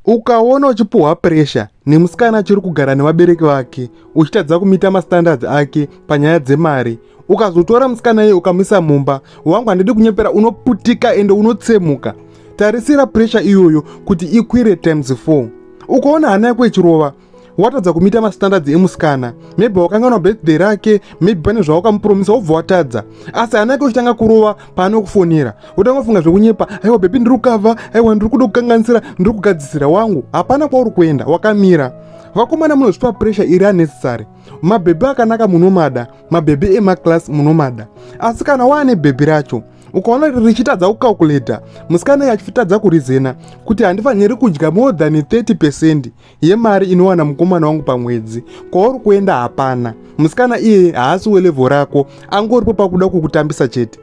Ukaona uchipuhwa pressure nemusikana achiri kugara nevabereki vake, uchitadza kumita mastandards ake panyaya dzemari, ukazotora musikana iye ukamisa mumba, wangu handidi kunyepera, unoputika ende unotsemuka. Tarisira pressure iyoyo kuti ikwire times 4. Ukaona hana yako ichirova, watadza kumita mastandards emusikana, maybe wakanganwa birthday rake, maybe pane zvawakamupromisa wobva watadza, asi hana yako ichitanga kurova paanokufonera, utanga kufunga zvekunyepa, aiwa bebi ndiri kukavha, aiwa ndiri kuda kukanganisira, ndiri kugadzisira. Wangu hapana kwauri kuenda, wakamira. Vakomana munozvipa pressure iri unnecessary. Mabhebhi akanaka munomada, mabhebhi emaclass munomada, asi kana waane bhebhi racho ukaona richitadza kukalkuleta, musikana iye achitadza kurizena kuti handifaniri kudya more than 30% yemari inowana mukomana wangu pamwedzi, kwauri kuenda hapana. Musikana iye haasi welevel rako, angoripo pakuda kukutambisa chete.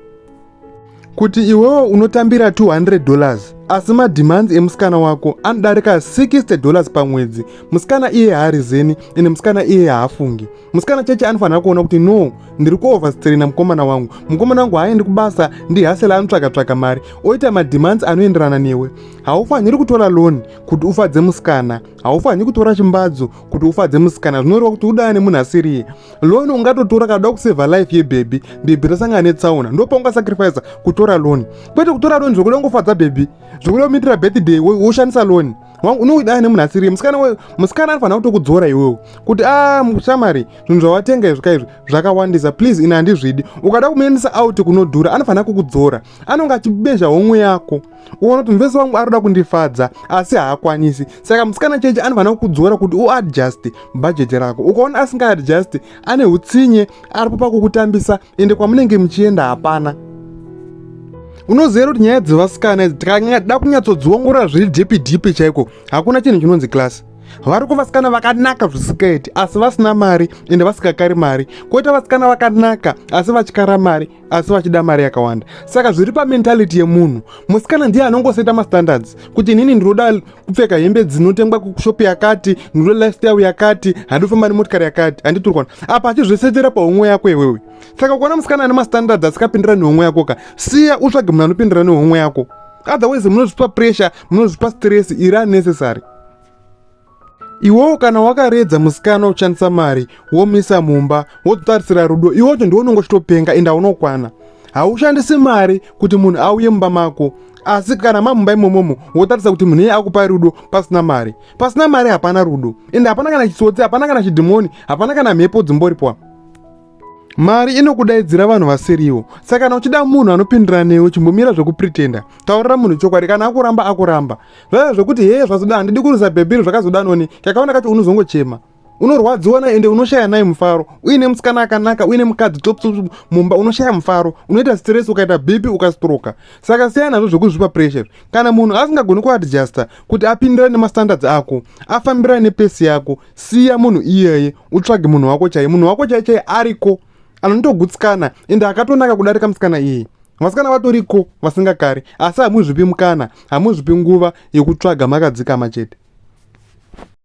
Kuti iwewo unotambira $200 asi mademands emusikana wako anodarika $60 pamwedzi, musikana iye haarizeni ende musikana iye haafungi. Musikana cheche anofanira kuona kuti no, ndiri kuoverstraina mukomana wangu haaendi kubasa, ndihasela anotsvaka mari, oita mademands anoenderana newe. Haufaniri kutora loan kuti ufadze musikana, haufaniri kutora chimbadzo kuti ufadze musikana, zvinoreva kuti udane nemunhu asiriye. Loan ungatotora kada kuseva life yebhebhi, bhebhi rasangana netsaona, ndo paungasacrifice kutora loan. Kwete kutora loan zvokuda kungofadza bhebhi, zvokuda kumitira birthday woshandisa loan. Unoidana nemunhu asiriye. Musikana anofanira kutokudzora iwewo kuti mushamari, zvinhu zvawatenga izvi zvakawandisa, please ina handizvidi. Ukada kumuendesa out kunodhura, anofanira kukudzora, anonga achibezha homwe yako. Uona kuti mvesi wangu arikuda kundifadza asi haakwanisi, saka musikana cheche anofanira kukudzora kuti uadjust budget rako. Ukaona asingaadjust, ane hutsinye, aripo pakukutambisa ende kwamunenge muchienda hapana. Unoziva kuti nyaya dzevasikana idzi tikada kunyatsodziongorora zviri dhipi chaiko, hakuna chinhu chinonzi klasi. Vari kuvasikana vakanaka zvisikaiti asi vasina mari ende vasikakari mari, koita vasikana vakanaka asi vachikara mari asi vachida mari yakawanda. Saka zviri pamentality yemunhu. Musikana ndiye anongoseta mastandards kuti inini ndinoda kupfeka hembe dzinotengwa kushopi yakati, ndinoda lifestyle yakati, handifamba nemotokari yakati, handiturikwana apa achizvisetera pahomwe yako iwewe. Saka ukaona musikana ane mastandards asikapindirana nehomwe yako siya utsvage munhu anopindirana nehomwe yako. Otherwise munozvipa pressure, munozvipa stress iri unnecessary. Iwewo kana wakaredza musikana uchishandisa mari, womisa mumba, wotarisira rudo, iwocho ndiwo unongochitopenga enda unokwana. Haushandisi mari kuti munhu auye mumba mako, asi kana mamumba imomomo wotarisa kuti munhu iye akupa rudo pasina mari. Pasina mari hapana rudo, ende hapana kana chisotsi, hapana kana chidhimoni, hapana kana mhepo dzimboripo. Mari inokudaidzira vanhu vasiriwo. Saka kana uchida munhu anopindirana newe, chimbomira zvekupretenda, taurira munhu chokwadi, kana akuramba akuramba. Zvaya zvekuti zvazoda handidi kurisa bhebhiri zvakazoda noni, kakaona kacho unozongochema, unorwadziwa ende unoshaya naye mufaro. Uine musikana akanaka, uine mukadzi top mumba, unoshaya mufaro, unoita stress, ukaita bhipi ukastroka. Saka siya nazvo zvekuzvipa pressure. Kana munhu asingagoni kuadjusta kuti apindirane nemastandards ako, afambirane nepesi yako, siya munhu iyeye, utsvage munhu wako chaiye. Munhu wako chaiye ariko, anotogutsikana ende akatonaka kudarika musikana iyi. Vasikana vatoriko vasingakari, asi hamuzvipi mukana, hamuzvipi nguva yekutsvaga makadzikama chete.